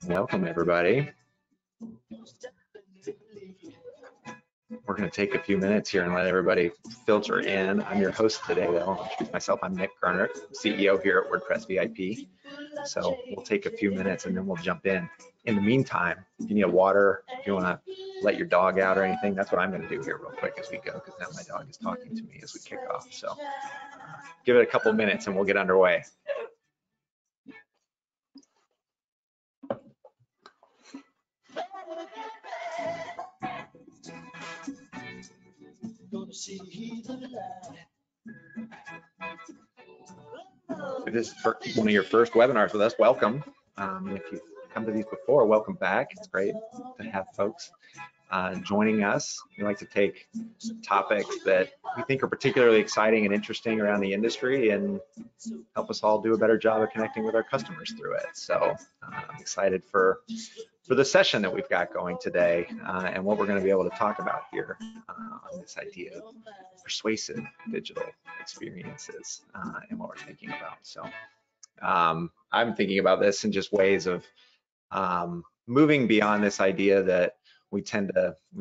Welcome, everybody. We're going to take a few minutes here and let everybody filter in. I'm your host today, though. I'll introduce myself. I'm Nick Gernert, CEO here at WordPress VIP. So we'll take a few minutes and then we'll jump in. In the meantime, if you need a water, if you want to let your dog out or anything, that's what I'm going to do here real quick as we go, because now my dog is talking to me as we kick off. So give it a couple minutes and we'll get underway. If this is one of your first webinars with us, welcome. If you've come to these before, welcome back. It's great to have folks joining us. We like to take topics that we think are particularly exciting and interesting around the industry and help us all do a better job of connecting with our customers through it. So I'm excited for the session that we've got going today and what we're going to be able to talk about here on this idea of persuasive digital experiences and what we're thinking about. So I'm thinking about this in just ways of moving beyond this idea that we've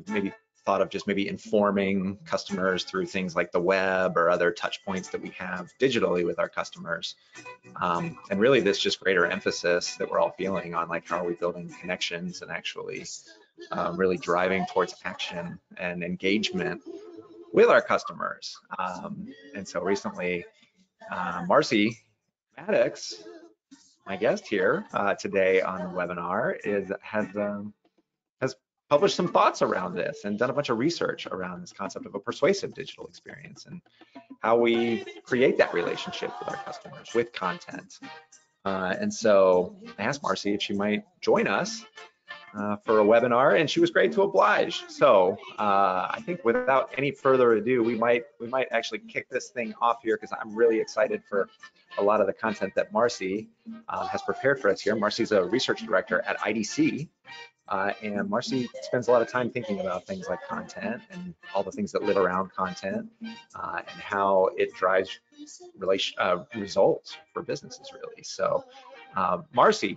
maybe thought of just maybe informing customers through things like the web or other touch points that we have digitally with our customers. And really this just greater emphasis that we're all feeling on, like, how are we building connections and actually really driving towards action and engagement with our customers. And so recently, Marci Maddox, my guest here today on the webinar, has published some thoughts around this and done a bunch of research around this concept of a persuasive digital experience and how we create that relationship with our customers with content. And so I asked Marci if she might join us for a webinar, and she was great to oblige. So I think without any further ado, we might actually kick this thing off here, because I'm really excited for a lot of the content that Marci has prepared for us here. Marci's a research director at IDC, and Marci spends a lot of time thinking about things like content and all the things that live around content and how it drives results for businesses, really. So Marci,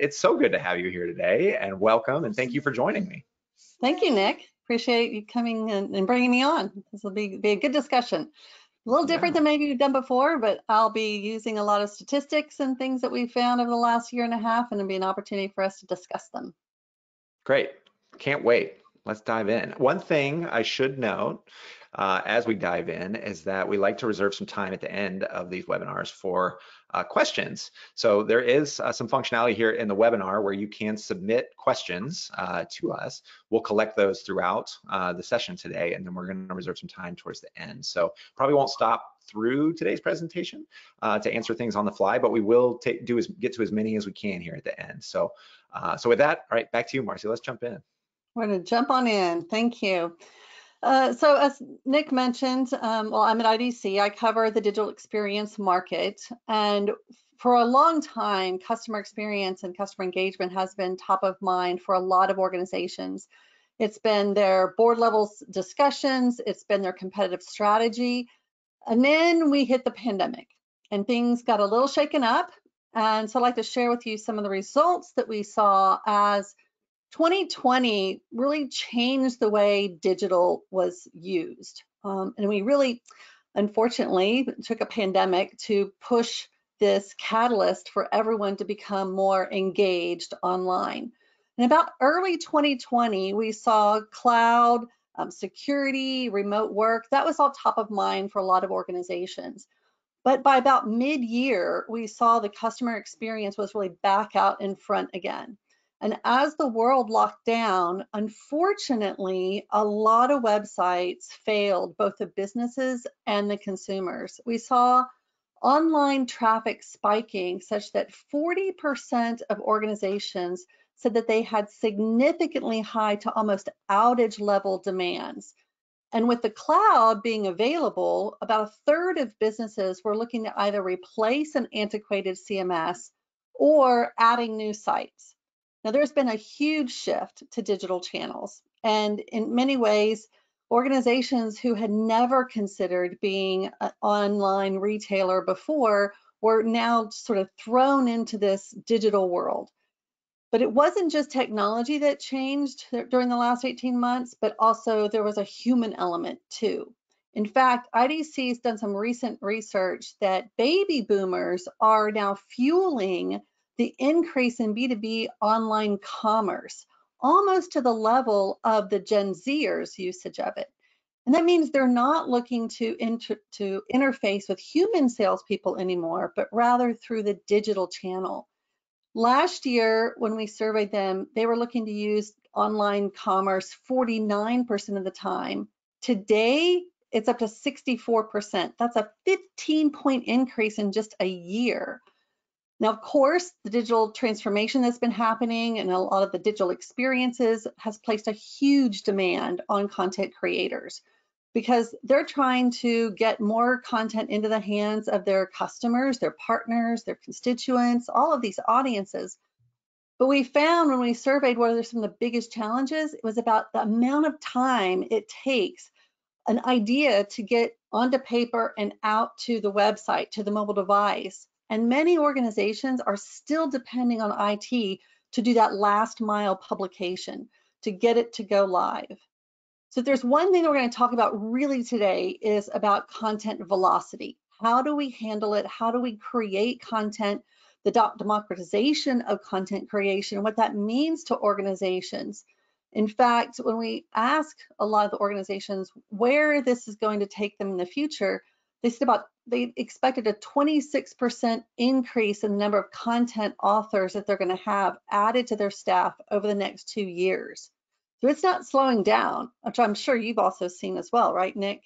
it's so good to have you here today, and welcome, and thank you for joining me. Thank you, Nick. Appreciate you coming and bringing me on. This will be a good discussion. A little different than maybe you've done before, but I'll be using a lot of statistics and things that we've found over the last year and a half, and it'll be an opportunity for us to discuss them. Great. Can't wait. Let's dive in. One thing I should note as we dive in is that we like to reserve some time at the end of these webinars for questions. So there is some functionality here in the webinar where you can submit questions to us. We'll collect those throughout the session today, and then we're going to reserve some time towards the end. So probably won't stop through today's presentation to answer things on the fly, but we will get to as many as we can here at the end. So with that, all right, back to you, Marci. Let's jump in. We're going to jump on in. Thank you. So as Nick mentioned, well, I'm at IDC. I cover the digital experience market, and for a long time, customer experience and customer engagement has been top of mind for a lot of organizations. It's been their board level discussions, it's been their competitive strategy, and then we hit the pandemic and things got a little shaken up. And so I'd like to share with you some of the results that we saw as 2020 really changed the way digital was used. And we really, unfortunately, took a pandemic to push this catalyst for everyone to become more engaged online. And about early 2020, we saw cloud, security, remote work. That was all top of mind for a lot of organizations. But by about mid-year, we saw the customer experience was really back out in front again. And as the world locked down, unfortunately, a lot of websites failed, both the businesses and the consumers. We saw online traffic spiking such that 40% of organizations said that they had significantly high to almost outage level demands. And with the cloud being available, about a third of businesses were looking to either replace an antiquated CMS or adding new sites. Now, there's been a huge shift to digital channels, and in many ways, organizations who had never considered being an online retailer before were now sort of thrown into this digital world. But it wasn't just technology that changed during the last 18 months, but also there was a human element too. In fact, IDC has done some recent research that baby boomers are now fueling the increase in B2B online commerce, almost to the level of the Gen Zers' usage of it. And that means they're not looking to interface with human salespeople anymore, but rather through the digital channel. Last year, when we surveyed them, they were looking to use online commerce 49% of the time. Today, it's up to 64%. That's a 15-point increase in just a year. Now, of course, the digital transformation that's been happening and a lot of the digital experiences has placed a huge demand on content creators because they're trying to get more content into the hands of their customers, their partners, their constituents, all of these audiences. But we found when we surveyed what are some of the biggest challenges, it was about the amount of time it takes an idea to get onto paper and out to the website, to the mobile device. And many organizations are still depending on IT to do that last mile publication, to get it to go live. So if there's one thing that we're going to talk about really today is about content velocity. How do we handle it? How do we create content? The democratization of content creation, what that means to organizations. In fact, when we ask a lot of the organizations where this is going to take them in the future, they expected a 26% increase in the number of content authors that they're going to have added to their staff over the next 2 years. So it's not slowing down, which I'm sure you've also seen as well, right, Nick?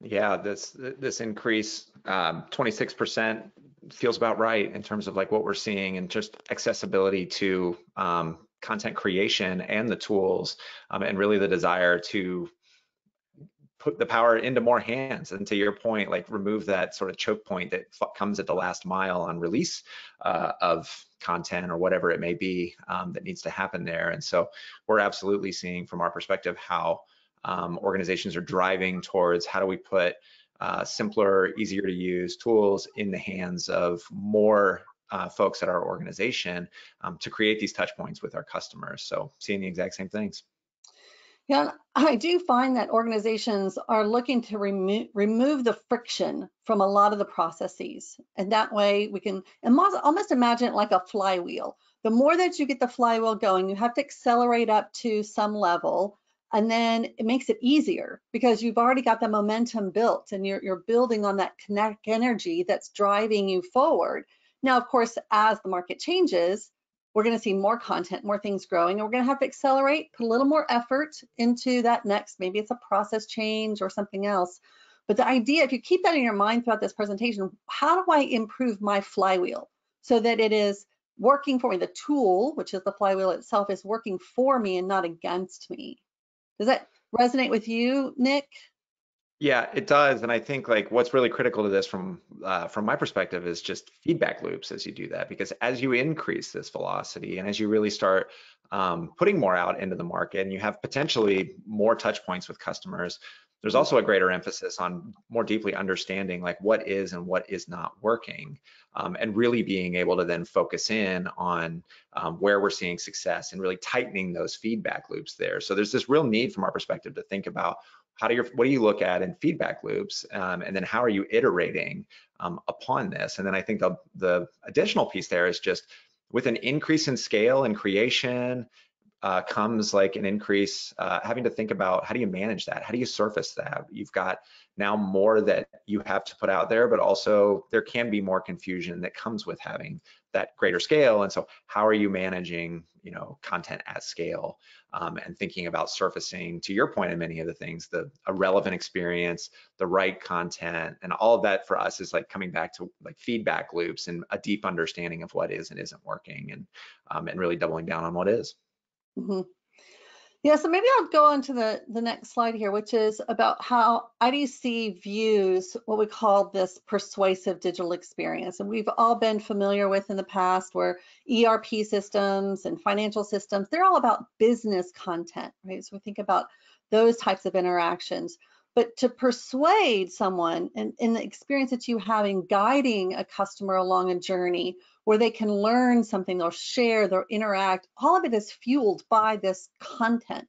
Yeah, this increase, 26% feels about right in terms of like what we're seeing and just accessibility to content creation and the tools, and really the desire to put the power into more hands. And to your point, like remove that sort of choke point that comes at the last mile on release of content or whatever it may be that needs to happen there. And so we're absolutely seeing from our perspective how organizations are driving towards how do we put simpler, easier to use tools in the hands of more folks at our organization to create these touch points with our customers. So seeing the exact same things. Yeah, I do find that organizations are looking to remove the friction from a lot of the processes. And that way we can almost imagine it like a flywheel. The more that you get the flywheel going, you have to accelerate up to some level, and then it makes it easier because you've already got the momentum built and you're building on that kinetic energy that's driving you forward. Now, of course, as the market changes, we're going to see more content, more things growing, and we're going to have to accelerate, put a little more effort into that next. Maybe it's a process change or something else. But the idea, if you keep that in your mind throughout this presentation, how do I improve my flywheel so that it is working for me? The tool, which is the flywheel itself, is working for me and not against me. Does that resonate with you, Nick? Yeah, it does, and I think like what's really critical to this from my perspective is just feedback loops as you do that, because as you increase this velocity and as you really start putting more out into the market and you have potentially more touch points with customers, there's also a greater emphasis on more deeply understanding like what is and what is not working, and really being able to then focus in on where we're seeing success and really tightening those feedback loops there. So there's this real need from our perspective to think about what do you look at in feedback loops, and then how are you iterating upon this? And then I think the additional piece there is just with an increase in scale and creation comes like an increase, having to think about how do you manage that? How do you surface that? You've got now more that you have to put out there, but also there can be more confusion that comes with having that greater scale. And so how are you managing, content at scale, and thinking about surfacing, to your point in many of the things, a relevant experience, the right content, and all of that for us is like coming back to like feedback loops and a deep understanding of what is and isn't working, and really doubling down on what is. Mm-hmm. Yeah, so maybe I'll go on to the next slide here, which is about how IDC views what we call this persuasive digital experience. And we've all been familiar with in the past where ERP systems and financial systems, they're all about business content, right? So we think about those types of interactions. but to persuade someone in the experience that you have in guiding a customer along a journey where they can learn something, they'll share, they'll interact, all of it is fueled by this content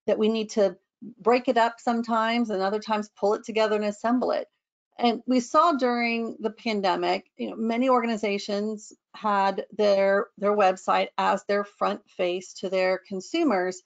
that we need to break it up sometimes and other times pull it together and assemble it. And we saw during the pandemic, many organizations had their website as their front face to their consumers.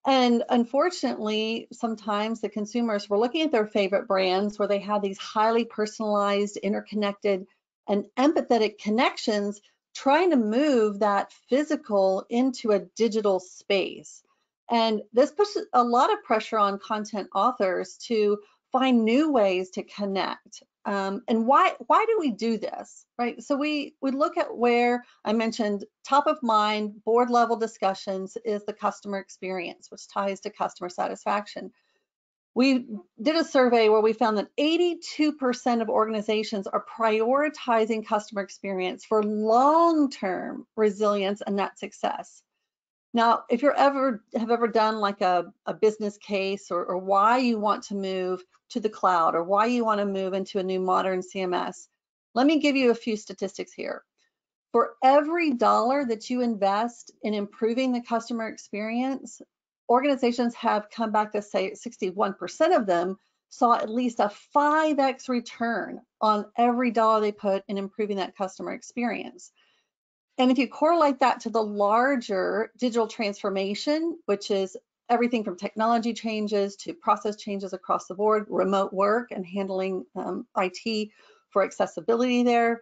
And unfortunately, sometimes the consumers were looking at their favorite brands where they had these highly personalized, interconnected, and empathetic connections, trying to move that physical into a digital space. And this puts a lot of pressure on content authors to find new ways to connect. And why do we do this, right? So we look at where I mentioned top of mind, board level discussions is the customer experience, which ties to customer satisfaction. We did a survey where we found that 82% of organizations are prioritizing customer experience for long-term resilience and net success. Now, if you have ever done like a business case or why you want to move to the cloud or why you want to move into a new modern CMS, let me give you a few statistics here. For every dollar that you invest in improving the customer experience, organizations have come back to say 61% of them saw at least a 5x return on every dollar they put in improving that customer experience. And if you correlate that to the larger digital transformation, which is everything from technology changes to process changes across the board, remote work and handling IT for accessibility there,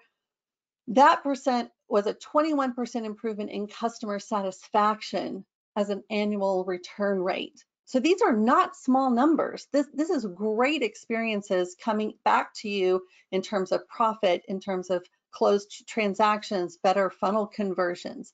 that percent was a 21% improvement in customer satisfaction as an annual return rate. So these are not small numbers. This is great experiences coming back to you in terms of profit, in terms of closed transactions, better funnel conversions.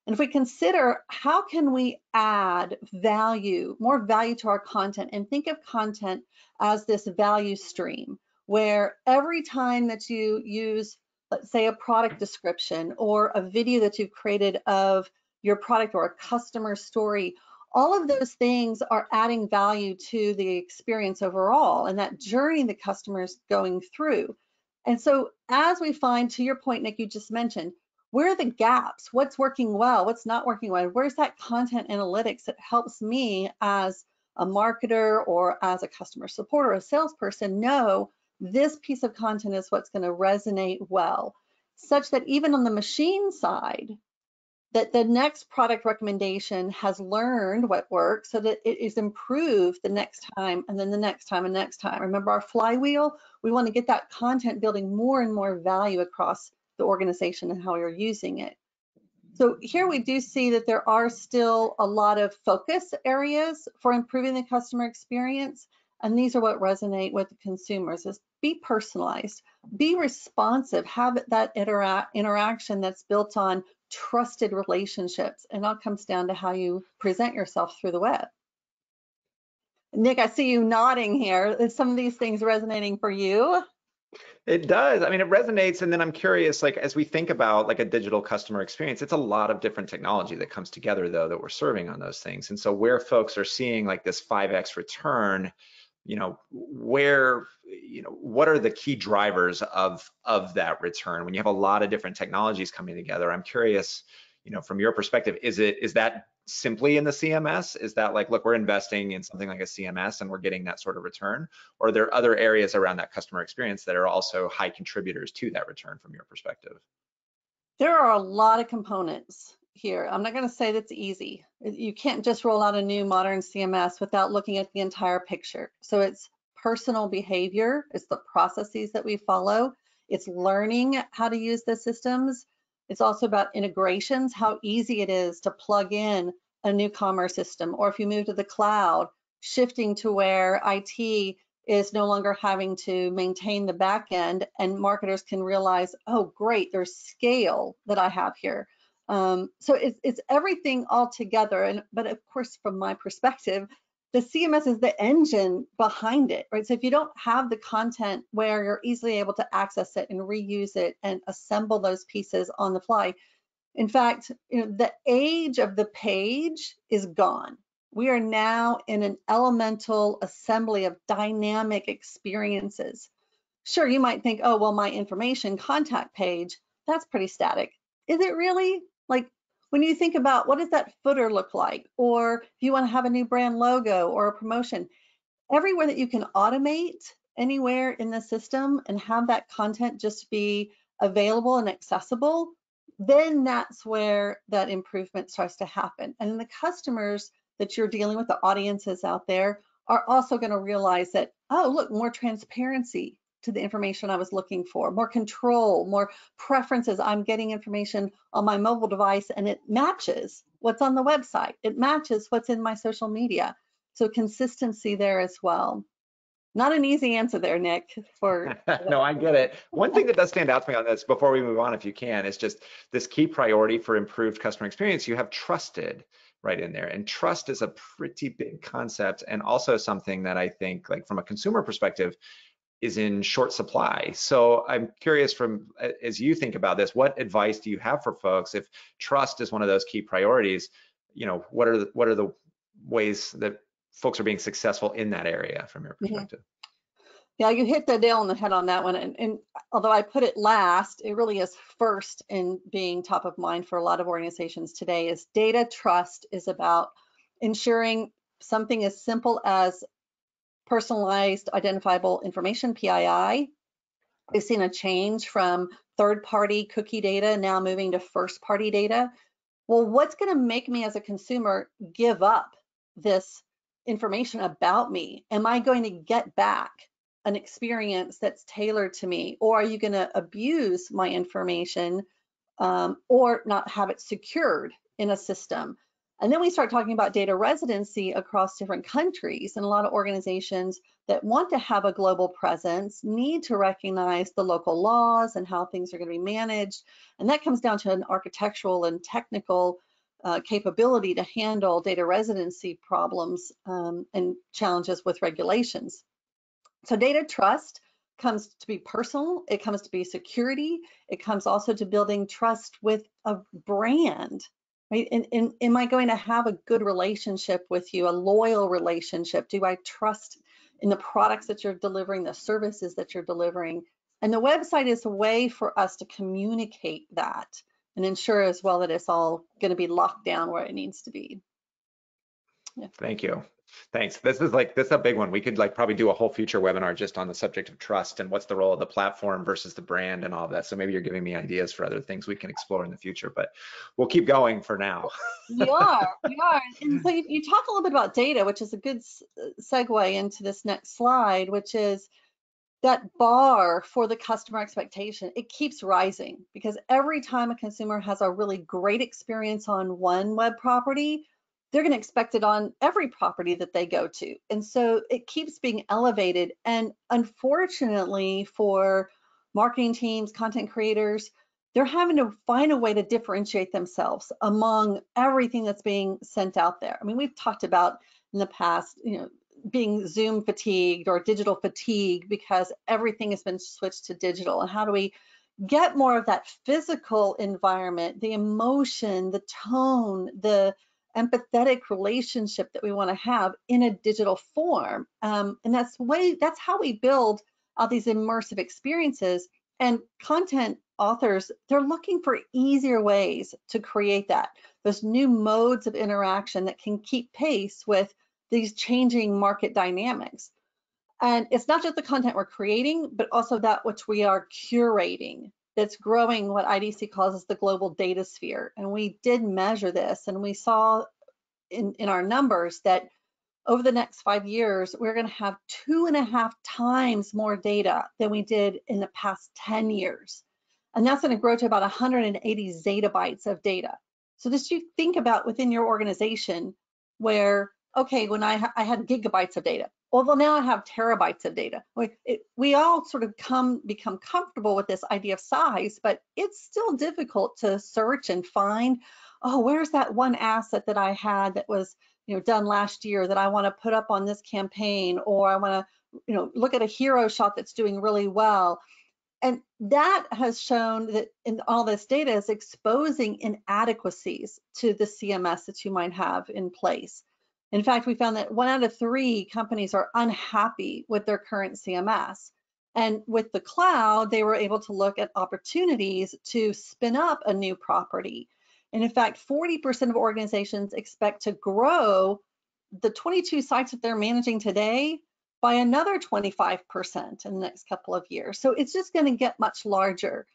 And if we consider how can we add value, more value to our content, and think of content as this value stream, where every time that you use, let's say, a product description or a video that you've created of your product or a customer story, all of those things are adding value to the experience overall and that journey the customer's going through. And so as we find, to your point, Nick, you just mentioned, where are the gaps? What's working well? What's not working well? Where's that content analytics that helps me as a marketer or as a customer support or a salesperson know this piece of content is what's going to resonate well, such that even on the machine side, that the next product recommendation has learned what works so that it is improved the next time and then the next time and next time. Remember our flywheel? We want to get that content building more and more value across the organization and how you're using it. So here we do see that there are still a lot of focus areas for improving the customer experience. And these are what resonate with the consumers is be personalized, be responsive, have that interaction that's built on trusted relationships. And all comes down to how you present yourself through the web. Nick, I see you nodding here. Is some of these things resonating for you? It does. I mean, it resonates. And then I'm curious, like, as we think about like a digital customer experience, it's a lot of different technology that comes together though, that we're serving on those things. And so where folks are seeing like this 5x return, what are the key drivers of that return? When you have a lot of different technologies coming together, I'm curious, from your perspective, is that simply in the CMS? Is that like, look, we're investing in something like a CMS and we're getting that sort of return? Or are there other areas around that customer experience that are also high contributors to that return from your perspective? There are a lot of components here. I'm not going to say that's easy. You can't just roll out a new modern CMS without looking at the entire picture. So it's personal behavior, it's the processes that we follow, it's learning how to use the systems. It's also about integrations, how easy it is to plug in a new commerce system, or if you move to the cloud, shifting to where IT is no longer having to maintain the back end and marketers can realize, oh, great, there's scale that I have here. So it's everything all together. But of course, from my perspective, the CMS is the engine behind it, right? So if you don't have the content where you're easily able to access it and reuse it and assemble those pieces on the fly, in fact, the age of the page is gone. We are now in an elemental assembly of dynamic experiences. Sure, you might think, oh, well, my information contact page, that's pretty static. Is it really? Like, when you think about what does that footer look like, or if you want to have a new brand logo or a promotion, everywhere that you can automate anywhere in the system and have that content just be available and accessible, then that's where that improvement starts to happen. And the customers that you're dealing with, the audiences out there, are also going to realize that, oh, look, more transparency to the information I was looking for, more control, more preferences. I'm getting information on my mobile device and it matches what's on the website. It matches what's in my social media. So consistency there as well. Not an easy answer there, Nick. No, I get it. One thing that does stand out to me on this before we move on, if you can, is just this key priority for improved customer experience. You have trusted right in there, and trust is a pretty big concept, and also something that I think, like from a consumer perspective, is in short supply. So I'm curious, from as you think about this, what advice do you have for folks if trust is one of those key priorities? You know, what are the ways that folks are being successful in that area from your perspective? Yeah, you hit the nail on the head on that one. And although I put it last, it really is first in being top of mind for a lot of organizations today. Is data trust is about ensuring something as simple as personalized identifiable information, PII. We've seen a change from third-party cookie data now moving to first-party data. Well, what's going to make me as a consumer give up this information about me? Am I going to get back an experience that's tailored to me, or are you going to abuse my information or not have it secured in a system? And then we start talking about data residency across different countries, and a lot of organizations that want to have a global presence need to recognize the local laws and how things are going to be managed. And that comes down to an architectural and technical capability to handle data residency problems and challenges with regulations. So data trust comes to be personal, it comes to be security, it comes also to building trust with a brand, right? And am I going to have a good relationship with you, a loyal relationship? Do I trust in the products that you're delivering, the services that you're delivering? And the website is a way for us to communicate that and ensure as well that it's all going to be locked down where it needs to be. Yeah. Thank you. Thanks. This is a big one. We could probably do a whole future webinar just on the subject of trust and what's the role of the platform versus the brand and all of that. So maybe you're giving me ideas for other things we can explore in the future, but we'll keep going for now. We are. And so you talk a little bit about data, which is a good segue into this next slide, which is that bar for the customer expectation. It keeps rising because every time a consumer has a really great experience on one web property, they're going to expect it on every property that they go to. And so it keeps being elevated. And unfortunately for marketing teams, content creators, they're having to find a way to differentiate themselves among everything that's being sent out there. I mean, we've talked about in the past, being Zoom fatigued or digital fatigue because everything has been switched to digital. And how do we get more of that physical environment, the emotion, the tone, the empathetic relationship that we want to have in a digital form? And that's how we build out these immersive experiences. And content authors, they're looking for easier ways to create that, those new modes of interaction that can keep pace with these changing market dynamics. And it's not just the content we're creating, but also that which we are curating that's growing, what IDC calls the global data sphere. And we did measure this, and we saw in our numbers that over the next 5 years, we're going to have 2.5 times more data than we did in the past 10 years. And that's going to grow to about 180 zettabytes of data. So just you think about within your organization where, okay, when I had gigabytes of data, well, now I have terabytes of data. We all sort of become comfortable with this idea of size, but it's still difficult to search and find, oh, where's that one asset that I had that was done last year that I want to put up on this campaign, or I want to look at a hero shot that's doing really well. And that has shown that in all this data is exposing inadequacies to the CMS that you might have in place. In fact, we found that 1 out of 3 companies are unhappy with their current CMS. And with the cloud, they were able to look at opportunities to spin up a new property. And in fact, 40% of organizations expect to grow the 22 sites that they're managing today by another 25% in the next couple of years. So it's just going to get much larger.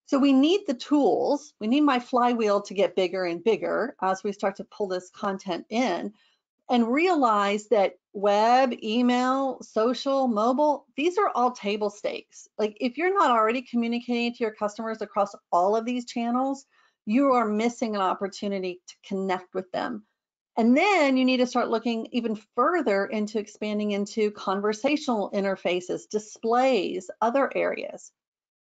So we need the tools. We need my flywheel to get bigger and bigger as we start to pull this content in, and realize that web, email, social, mobile, these are all table stakes. Like if you're not already communicating to your customers across all of these channels, you are missing an opportunity to connect with them. And then you need to start looking even further into expanding into conversational interfaces, displays, other areas.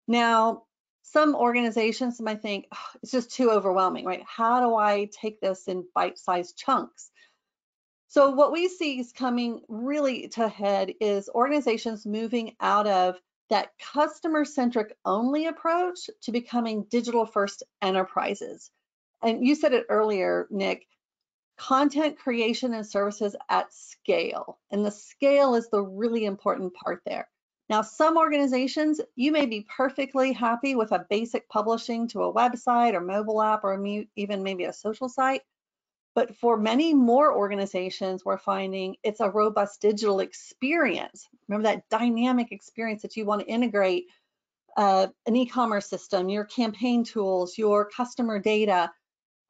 Now, some organizations might think, oh, it's just too overwhelming, right? How do I take this in bite-sized chunks? So what we see is coming really to head is organizations moving out of that customer-centric only approach to becoming digital-first enterprises. And you said it earlier, Nick, content creation and services at scale. And the scale is the really important part there. Now, some organizations, you may be perfectly happy with a basic publishing to a website or mobile app or even maybe a social site. But for many more organizations, we're finding it's a robust digital experience. Remember that dynamic experience that you want to integrate an e-commerce system, your campaign tools, your customer data.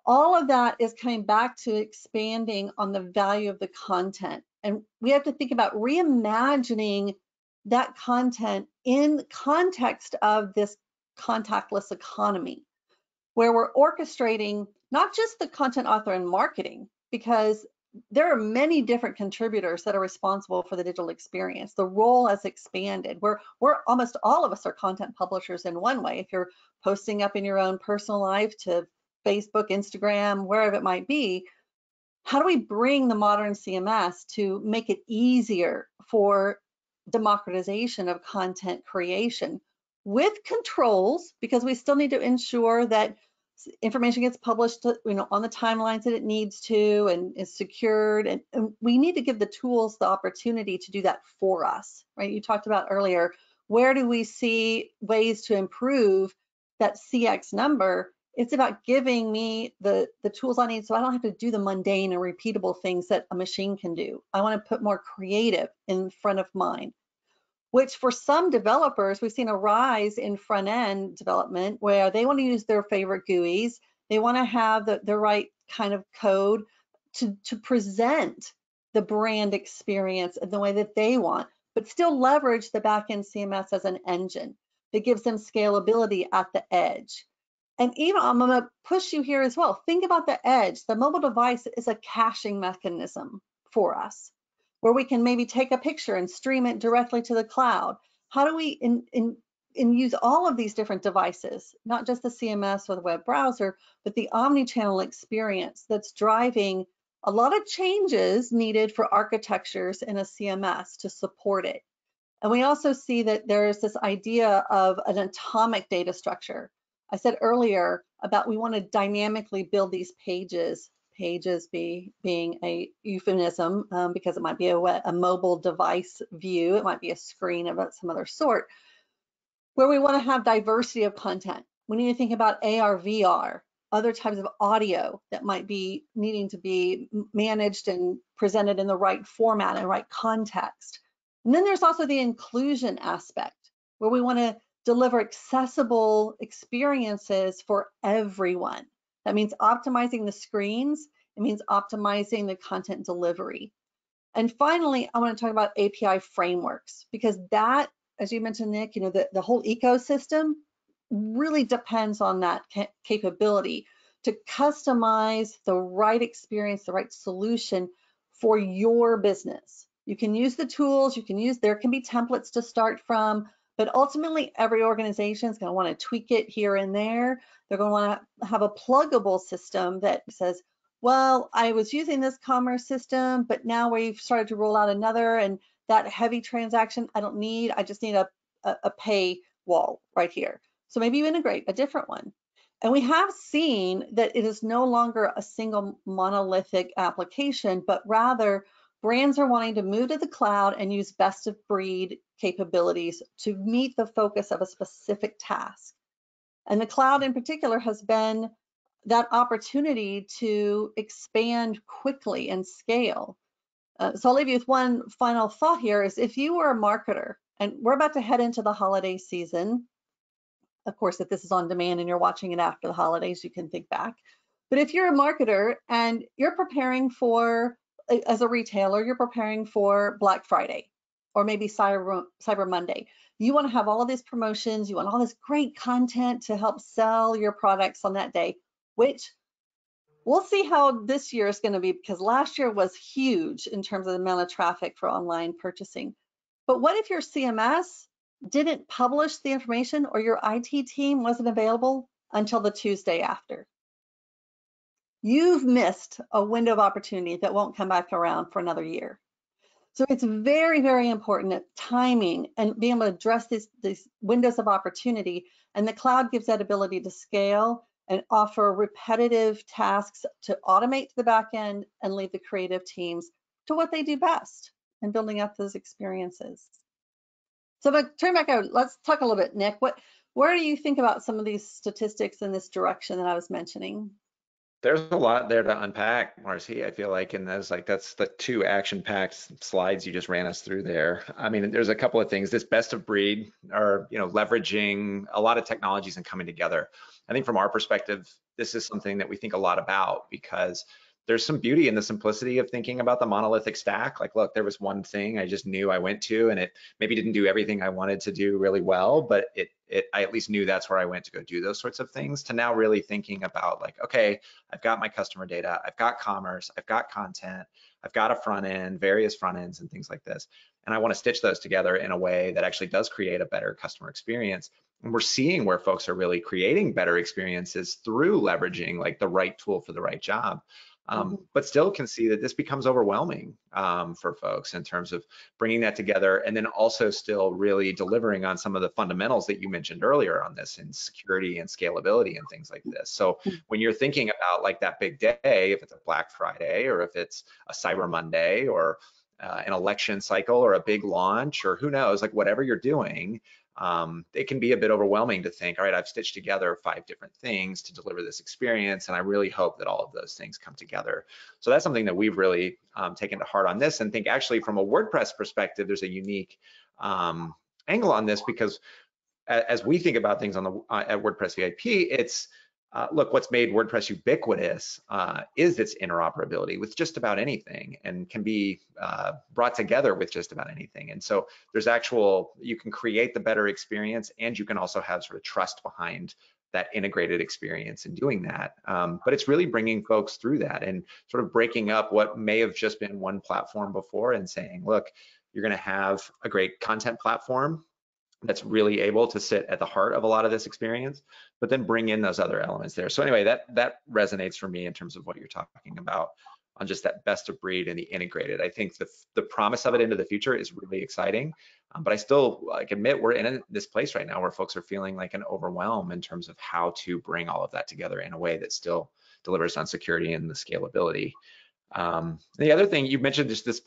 All of that is coming back to expanding on the value of the content. And we have to think about reimagining that content in context of this contactless economy, where we're orchestrating not just the content author and marketing, because there are many different contributors that are responsible for the digital experience. The role has expanded. We're almost all of us are content publishers in one way. If you're posting up in your own personal life to Facebook, Instagram, wherever it might be, how do we bring the modern CMS to make it easier for democratization of content creation with controls, because we still need to ensure that information gets published, on the timelines that it needs to and is secured, and we need to give the tools the opportunity to do that for us, right? You talked about earlier, where do we see ways to improve that CX number? It's about giving me the tools I need so I don't have to do the mundane and repeatable things that a machine can do. I want to put more creative in front of mind, which for some developers, we've seen a rise in front-end development where they want to use their favorite GUIs. They want to have the right kind of code to present the brand experience in the way that they want, but still leverage the back-end CMS as an engine that gives them scalability at the edge. And even I'm going to push you here as well. Think about the edge. The mobile device is a caching mechanism for us, where we can maybe take a picture and stream it directly to the cloud. How do we use all of these different devices, not just the CMS or the web browser, but the omni-channel experience that's driving a lot of changes needed for architectures in a CMS to support it. And we also see that there's this idea of an atomic data structure. I said earlier about we want to dynamically build these pages being a euphemism because it might be a mobile device view, it might be a screen of some other sort, where we want to have diversity of content. We need to think about AR, VR, other types of audio that might be needing to be managed and presented in the right format and right context. And then there's also the inclusion aspect, where we want to deliver accessible experiences for everyone. That means optimizing the screens. It means optimizing the content delivery. And finally, I want to talk about API frameworks, because that, as you mentioned, Nick, the whole ecosystem really depends on that capability to customize the right experience, the right solution for your business. You can use the tools, there can be templates to start from, but ultimately every organization is going to want to tweak it here and there. They're going to want to have a pluggable system that says, well, I was using this commerce system, but now we've started to roll out another, and that heavy transaction I don't need. I just need a pay wall right here. So maybe you integrate a different one. And we have seen that it is no longer a single monolithic application, but rather brands are wanting to move to the cloud and use best of breed capabilities to meet the focus of a specific task. And the cloud in particular has been that opportunity to expand quickly and scale. So I'll leave you with one final thought here is if you were a marketer, and we're about to head into the holiday season. Of course, if this is on demand and you're watching it after the holidays, you can think back. But if you're a marketer and you're preparing for, as a retailer, you're preparing for Black Friday or maybe Cyber Monday, you want to have all of these promotions, you want all this great content to help sell your products on that day, which we'll see how this year is going to be because last year was huge in terms of the amount of traffic for online purchasing. But what if your CMS didn't publish the information or your IT team wasn't available until the Tuesday after? You've missed a window of opportunity that won't come back around for another year. So it's very, very important that timing and being able to address these windows of opportunity, and the cloud gives that ability to scale and offer repetitive tasks to automate to the back end and leave the creative teams to what they do best and building up those experiences. So if I turn back out, let's talk a little bit, Nick. Where do you think about some of these statistics in this direction that I was mentioning? There's a lot there to unpack, Marci. I feel like, and that's the two action-packed slides you just ran us through there. I mean, there's a couple of things. This best of breed, or leveraging a lot of technologies and coming together. I think from our perspective, this is something that we think a lot about because there's some beauty in the simplicity of thinking about the monolithic stack. Like, look, there was one thing I just knew I went to, and it maybe didn't do everything I wanted to do really well, but I at least knew that's where I went to go do those sorts of things, to now really thinking about like, okay, I've got my customer data, I've got commerce, I've got content, I've got a front end, various front ends and things like this. And I want to stitch those together in a way that actually does create a better customer experience. And we're seeing where folks are really creating better experiences through leveraging like the right tool for the right job. But still can see that this becomes overwhelming for folks in terms of bringing that together, and then also still really delivering on some of the fundamentals that you mentioned earlier on this in security and scalability and things like this. So when you're thinking about like that big day, if it's a Black Friday or if it's a Cyber Monday or an election cycle or a big launch or who knows, like whatever you're doing, it can be a bit overwhelming to think, all right, I've stitched together 5 different things to deliver this experience, and I really hope that all of those things come together. So that's something that we've really taken to heart on this, and think actually from a WordPress perspective, there's a unique angle on this, because as we think about things on the at WordPress VIP, it's look, what's made WordPress ubiquitous is its interoperability with just about anything, and can be brought together with just about anything. And so there's you can create the better experience, and you can also have sort of trust behind that integrated experience in doing that. But it's really bringing folks through that and sort of breaking up what may have just been one platform before and saying, look, you're going to have a great content platform that's really able to sit at the heart of a lot of this experience, but then bring in those other elements there. So anyway, that resonates for me in terms of what you're talking about on just that best of breed and the integrated. I think the promise of it into the future is really exciting, but I still admit we're in this place right now where folks are feeling like an overwhelm in terms of how to bring all of that together in a way that still delivers on security and the scalability. The other thing you mentioned is this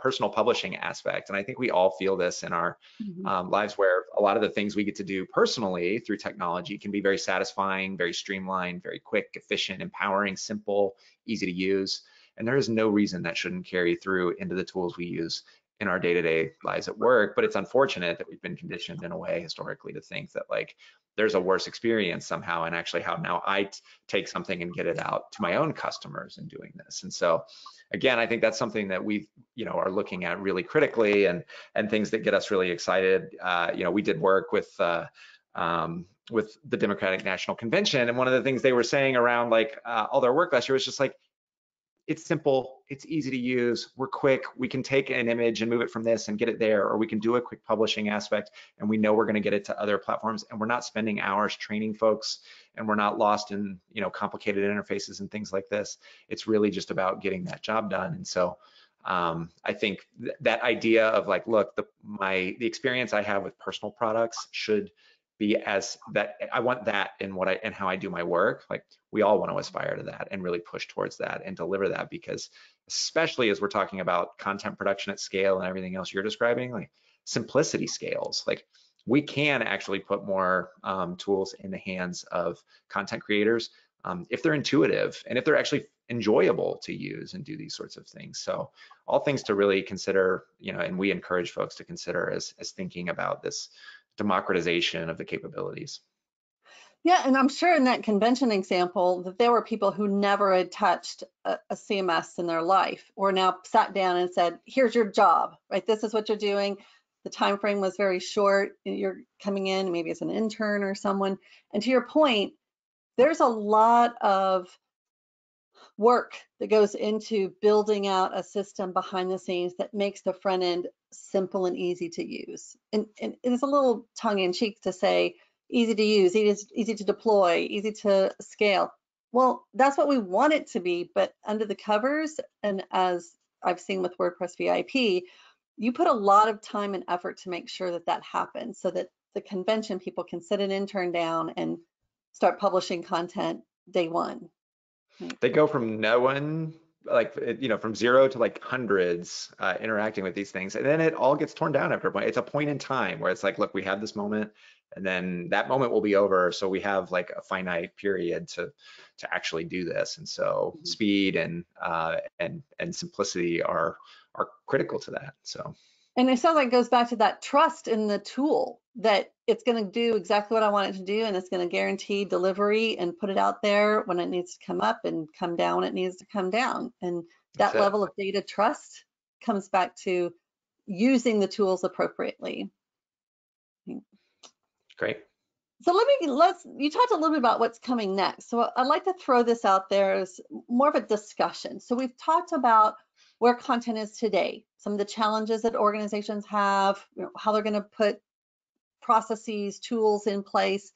personal publishing aspect, and I think we all feel this in our lives, where a lot of the things we get to do personally through technology can be very satisfying, very streamlined, very quick, efficient, empowering, simple, easy to use, and there is no reason that shouldn't carry through into the tools we use in our day-to-day lives at work. But it's unfortunate that we've been conditioned in a way historically to think that like there's a worse experience somehow, and actually how now I take something and get it out to my own customers in doing this. And so again, I think that's something that we are looking at really critically, and things that get us really excited. We did work with the Democratic National Convention, and one of the things they were saying around like all their work last year was just like, it's simple, it's easy to use, we're quick, we can take an image and move it from this and get it there, or we can do a quick publishing aspect, and we know we're going to get it to other platforms, and we're not spending hours training folks, and we're not lost in complicated interfaces and things like this. It's really just about getting that job done. And so I think that idea of like, look, the experience I have with personal products should be as that. I want that in what I and how I do my work. Like we all want to aspire to that and really push towards that and deliver that, because especially as we're talking about content production at scale and everything else you're describing, like simplicity scales. Like we can actually put more tools in the hands of content creators if they're intuitive and if they're actually enjoyable to use and do these sorts of things. So all things to really consider, you know, and we encourage folks to consider as thinking about this democratization of the capabilities. Yeah, and I'm sure in that convention example that there were people who never had touched a CMS in their life, or now sat down and said, here's your job, right? This is what you're doing. The time frame was very short. You're coming in maybe as an intern or someone. And to your point, there's a lot of work that goes into building out a system behind the scenes that makes the front end simple and easy to use. And it's a little tongue-in-cheek to say easy to use, easy to deploy, easy to scale. Well, that's what we want it to be, but under the covers, and as I've seen with WordPress VIP, you put a lot of time and effort to make sure that that happens, so that the convention people can sit an intern down and start publishing content day one. They go from no one, like, you know, from zero to like hundreds interacting with these things. And then it all gets torn down after a point. It's a point in time where it's like, look, we have this moment and then that moment will be over. So we have like a finite period to actually do this. And so speed and simplicity are critical to that. So. And it sounds like it goes back to that trust in the tool, that it's going to do exactly what I want it to do, and it's going to guarantee delivery and put it out there when it needs to come up and come down when it needs to come down. And that level of data trust comes back to using the tools appropriately. Great. So you talked a little bit about what's coming next. So I'd like to throw this out there as more of a discussion. So we've talked about where content is today, some of the challenges that organizations have, you know, how they're going to put processes, tools in place.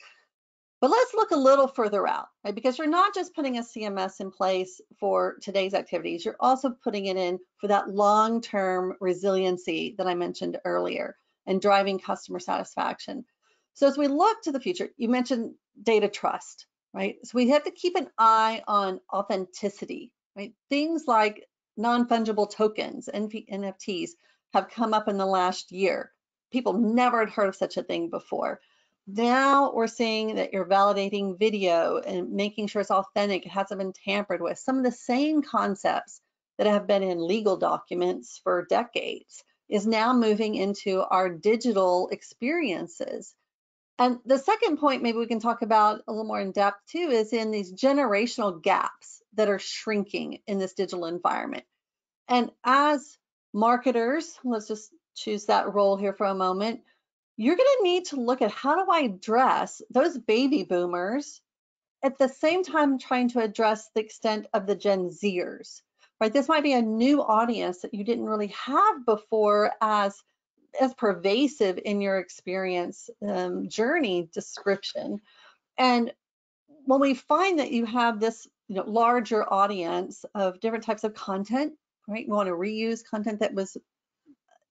But let's look a little further out, right? Because you're not just putting a CMS in place for today's activities, you're also putting it in for that long-term resiliency that I mentioned earlier and driving customer satisfaction. So as we look to the future, you mentioned data trust, right? So we have to keep an eye on authenticity, right? Things like non-fungible tokens, NFTs, have come up in the last year. People never had heard of such a thing before. Now we're seeing that you're validating video and making sure it's authentic, it hasn't been tampered with. Some of the same concepts that have been in legal documents for decades is now moving into our digital experiences. And the second point maybe we can talk about a little more in depth too is in these generational gaps that are shrinking in this digital environment. And as marketers, let's just choose that role here for a moment, you're going to need to look at how do I address those baby boomers at the same time trying to address the extent of the Gen Zers, right? This might be a new audience that you didn't really have before as pervasive in your experience journey description. And when we find that you have this larger audience of different types of content, right? We want to reuse content that was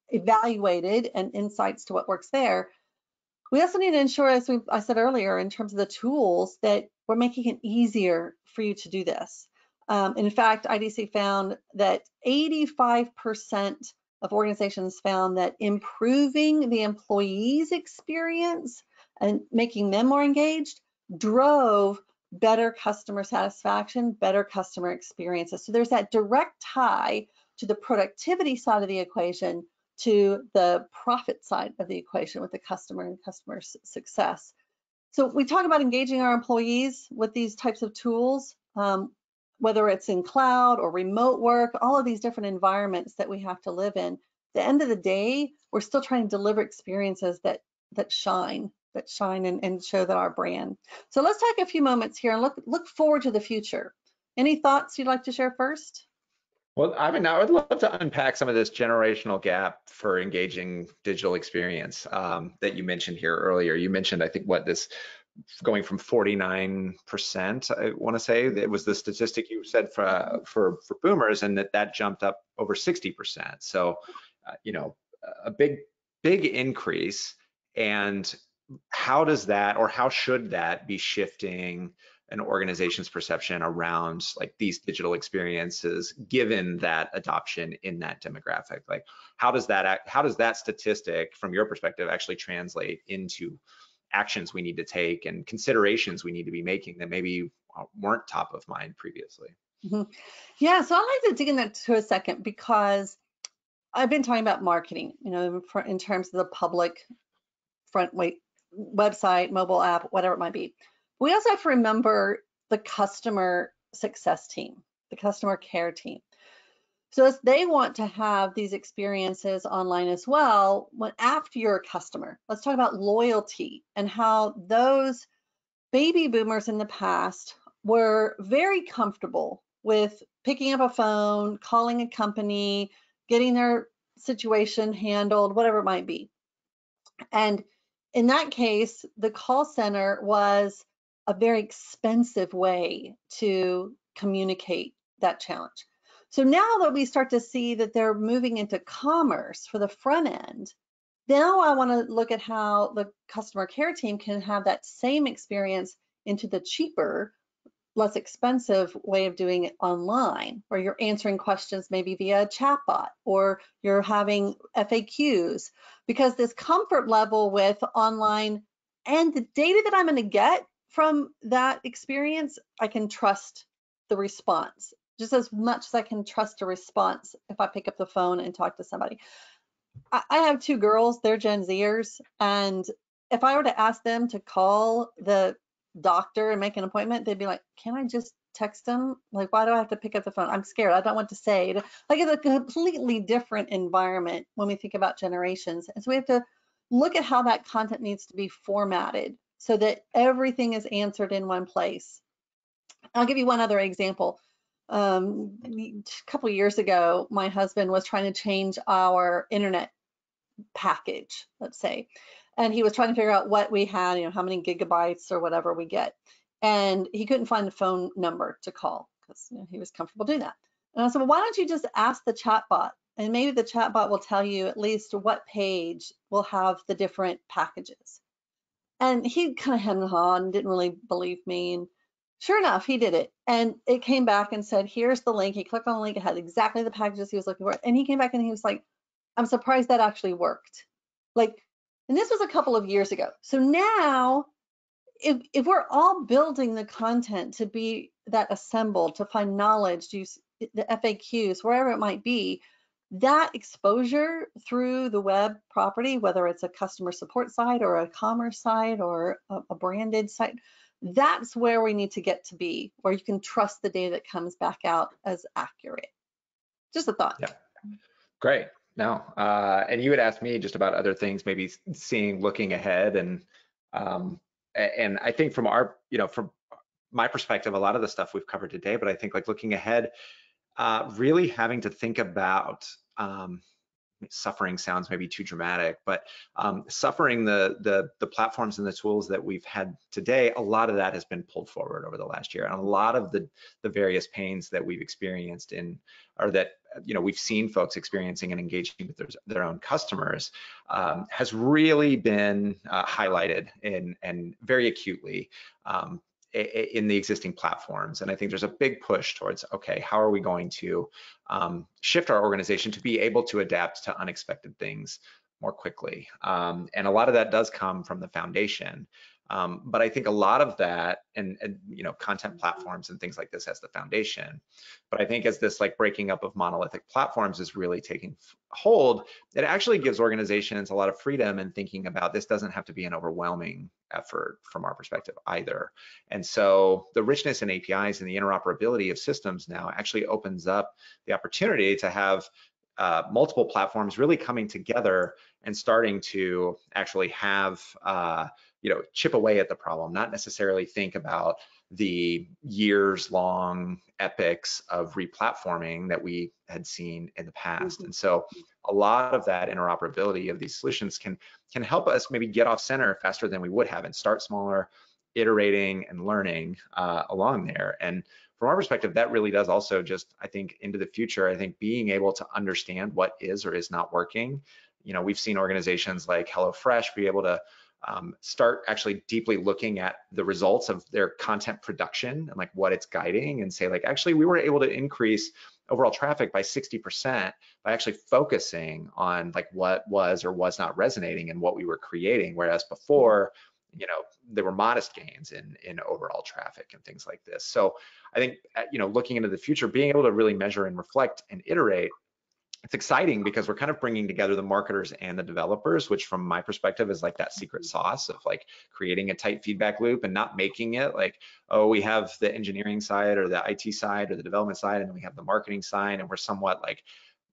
evaluated and insights to what works there. We also need to ensure, as I said earlier, in terms of the tools, that we're making it easier for you to do this. In fact, IDC found that 85% of organizations found that improving the employees' experience and making them more engaged drove better customer satisfaction, better customer experiences. So there's that direct tie to the productivity side of the equation to the profit side of the equation with the customer and customer success. So we talk about engaging our employees with these types of tools, whether it's in cloud or remote work, all of these different environments that we have to live in. At the end of the day, we're still trying to deliver experiences that shine and show that our brand. So let's take a few moments here and look forward to the future. Any thoughts you'd like to share first? Well, I mean, I would love to unpack some of this generational gap for engaging digital experience that you mentioned here earlier. You mentioned, I think, this going from 49%, I want to say, it was the statistic you said for boomers, and that jumped up over 60%. So, a big increase. how does that, or how should that be shifting an organization's perception around like these digital experiences, given that adoption in that demographic? Like, how does that statistic, from your perspective, actually translate into actions we need to take and considerations we need to be making that maybe weren't top of mind previously? Mhm. Yeah, so I'd like to dig in that to a second, because I've been talking about marketing, in terms of the public front website, mobile app, whatever it might be. We also have to remember the customer success team, the customer care team. So if they want to have these experiences online as well, after you're a customer, let's talk about loyalty and how those baby boomers in the past were very comfortable with picking up a phone, calling a company, getting their situation handled, whatever it might be. And in that case, the call center was a very expensive way to communicate that challenge. So now that we start to see that they're moving into commerce for the front end, now I want to look at how the customer care team can have that same experience into the cheaper, less expensive way of doing it online, where you're answering questions maybe via a chatbot, or you're having FAQs, because this comfort level with online and the data that I'm going to get from that experience, I can trust the response just as much as I can trust a response if I pick up the phone and talk to somebody. I have two girls, they're Gen Zers, and if I were to ask them to call the doctor and make an appointment, they'd be like, can I just text them? Like, why do I have to pick up the phone? I'm scared. I don't want to say. Like, it's a completely different environment when we think about generations. And so we have to look at how that content needs to be formatted so that everything is answered in one place. I'll give you one other example. A couple of years ago, my husband was trying to change our internet package, let's say, and he was trying to figure out what we had, how many gigabytes or whatever we get, and he couldn't find the phone number to call because he was comfortable doing that. And I said, well, why don't you just ask the chatbot, and maybe the chatbot will tell you at least what page will have the different packages. And he kind of hemmed and hawed and didn't really believe me. And sure enough, he did it. And it came back and said, here's the link. He clicked on the link. It had exactly the packages he was looking for. And he came back and he was like, I'm surprised that actually worked. Like, and this was a couple of years ago. So now, if we're all building the content to be that assembled, to find knowledge, to use the FAQs, wherever it might be, that exposure through the web property, whether it's a customer support site or a commerce site or a branded site, that's where we need to get to be, where you can trust the data that comes back out as accurate. Just a thought. Yeah, great. No, and you had asked me just about other things, maybe looking ahead, and I think from from my perspective, a lot of the stuff we've covered today, but I think like looking ahead, really having to think about suffering sounds maybe too dramatic, but suffering the platforms and the tools that we've had today, a lot of that has been pulled forward over the last year, and a lot of the various pains that we've experienced or that we've seen folks experiencing and engaging with their own customers has really been highlighted and very acutely in the existing platforms. And I think there's a big push towards, okay, how are we going to shift our organization to be able to adapt to unexpected things more quickly? And a lot of that does come from the foundation. But I think a lot of that, and content platforms and things like this as the foundation. But I think as this like breaking up of monolithic platforms is really taking hold, it actually gives organizations a lot of freedom in thinking about this doesn't have to be an overwhelming effort from our perspective either. And so the richness in APIs and the interoperability of systems now actually opens up the opportunity to have multiple platforms really coming together and starting to actually have chip away at the problem, not necessarily think about the years-long epics of replatforming that we had seen in the past. And so a lot of that interoperability of these solutions can help us maybe get off center faster than we would have and start smaller, iterating and learning along there. And from our perspective, that really does also just, I think, into the future, I think being able to understand what is or is not working. We've seen organizations like HelloFresh be able to start actually deeply looking at the results of their content production and like what it's guiding, and say like, actually, we were able to increase overall traffic by 60% by actually focusing on like what was or was not resonating and what we were creating. Whereas before, you know, there were modest gains in overall traffic and things like this. So I think, you know, looking into the future, being able to really measure and reflect and iterate, it's exciting because we're kind of bringing together the marketers and the developers, which from my perspective is like that secret sauce of like creating a tight feedback loop and not making it like, oh, we have the engineering side or the IT side or the development side, and then we have the marketing side, and we're somewhat like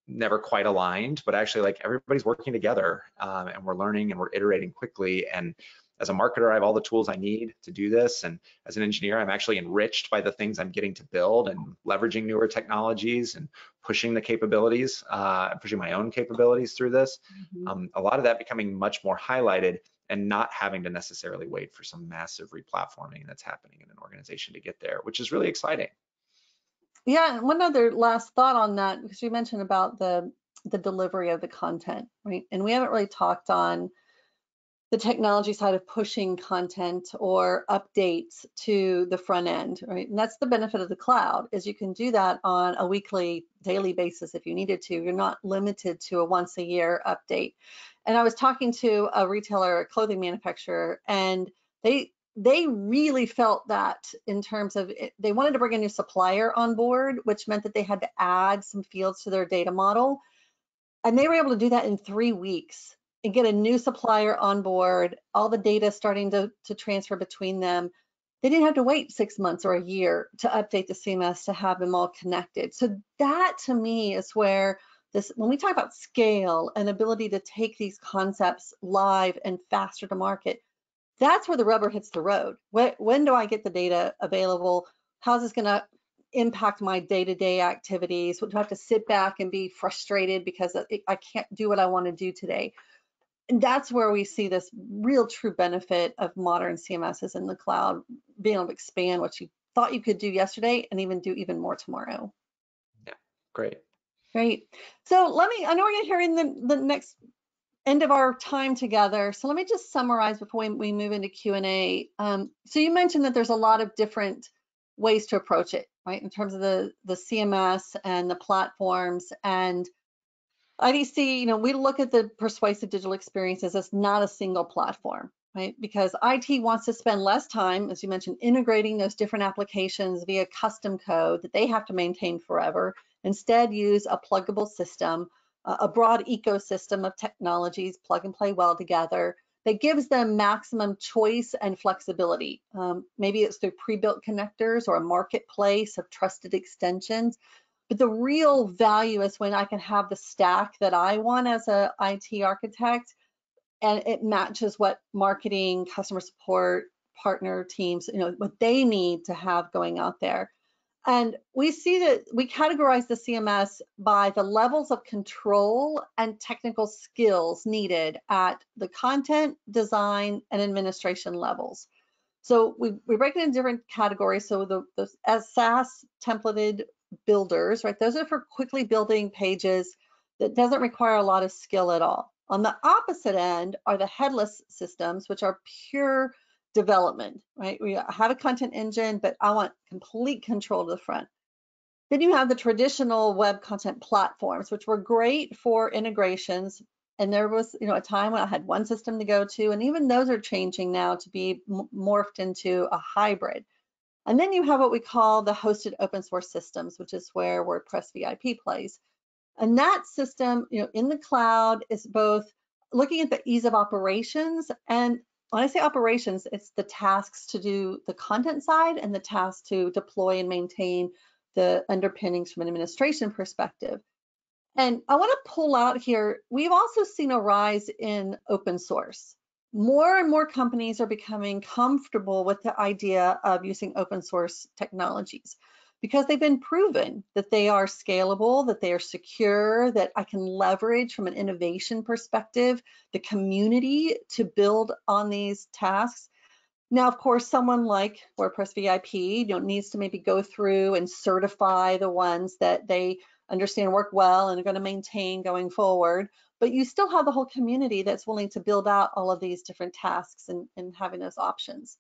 never quite aligned, but actually like everybody's working together, and we're learning and we're iterating quickly. And as a marketer, I have all the tools I need to do this. And as an engineer, I'm actually enriched by the things I'm getting to build and leveraging newer technologies and pushing the capabilities, pushing my own capabilities through this. A lot of that becoming much more highlighted and not having to necessarily wait for some massive replatforming that's happening in an organization to get there, which is really exciting. Yeah, and one other last thought on that, because you mentioned about the delivery of the content, right? And we haven't really talked on the technology side of pushing content or updates to the front end, right? And that's the benefit of the cloud, is you can do that on a weekly, daily basis if you needed to. You're not limited to a once a year update. And I was talking to a retailer, a clothing manufacturer, and they really felt that in terms of they wanted to bring a new supplier on board, which meant that they had to add some fields to their data model. And they were able to do that in 3 weeks and get a new supplier on board, all the data starting to transfer between them. They didn't have to wait 6 months or a year to update the CMS to have them all connected. So that to me is where this, when we talk about scale and ability to take these concepts live and faster to market, that's where the rubber hits the road. When do I get the data available? How's this gonna impact my day-to-day activities? Do I have to sit back and be frustrated because I can't do what I want to do today? And that's where we see this real true benefit of modern CMSs in the cloud, being able to expand what you thought you could do yesterday and even do even more tomorrow. Yeah, great. Great. So I know we're gonna hear in the next end of our time together. So let me just summarize before we move into Q&A. So you mentioned that there's a lot of different ways to approach it, right? In terms of the CMS and the platforms and IDC, you know, we look at the persuasive digital experiences as not a single platform, right? Because IT wants to spend less time, as you mentioned, integrating those different applications via custom code that they have to maintain forever. Instead, use a pluggable system, a broad ecosystem of technologies, plug and play well together, that gives them maximum choice and flexibility. Maybe it's through pre-built connectors or a marketplace of trusted extensions. But the real value is when I can have the stack that I want as a IT architect, and it matches what marketing, customer support, partner teams, you know, what they need to have going out there. And we see that we categorize the CMS by the levels of control and technical skills needed at the content, design, and administration levels. So we break it in different categories. So as SaaS templated builders, right? Those are for quickly building pages that doesn't require a lot of skill at all. On the opposite end are the headless systems, which are pure development, right? We have a content engine, but I want complete control to the front. Then you have the traditional web content platforms, which were great for integrations. And there was, you know, a time when I had one system to go to, and even those are changing now to be morphed into a hybrid. And then you have what we call the hosted open source systems, which is where WordPress VIP plays. And that system, you know, in the cloud is both looking at the ease of operations, and when I say operations, it's the tasks to do the content side and the tasks to deploy and maintain the underpinnings from an administration perspective. And I want to pull out here, we've also seen a rise in open source. More and more companies are becoming comfortable with the idea of using open source technologies because they've been proven that they are scalable, that they are secure, that I can leverage from an innovation perspective, the community to build on these tasks. Now, of course, someone like WordPress VIP, you know, needs to maybe go through and certify the ones that they understand work well and are going to maintain going forward. but you still have the whole community that's willing to build out all of these different tasks and having those options.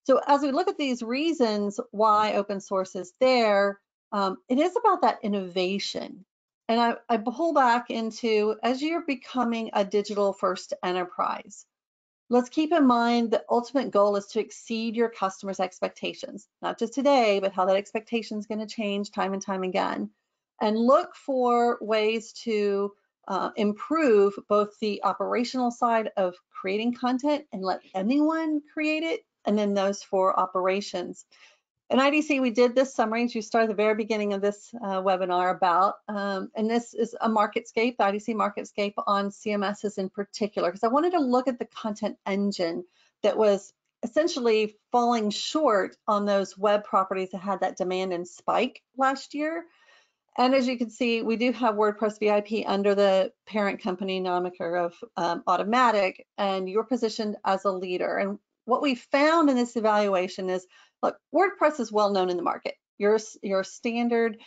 So as we look at these reasons why open source is there, it is about that innovation. And I pull back into, as you're becoming a digital first enterprise, let's keep in mind the ultimate goal is to exceed your customers' expectations, not just today, but how that expectation is going to change time and time again. And look for ways to improve both the operational side of creating content and let anyone create it, and then those for operations. In IDC, we did this summary, as you started at the very beginning of this webinar about, and this is a MarketScape, the IDC MarketScape on CMSs in particular, because I wanted to look at the content engine that was essentially falling short on those web properties that had that demand and spike last year. And as you can see, we do have WordPress VIP under the parent company moniker of Automatic, and you're positioned as a leader. And what we found in this evaluation is, look, WordPress is well known in the market. You're a standard,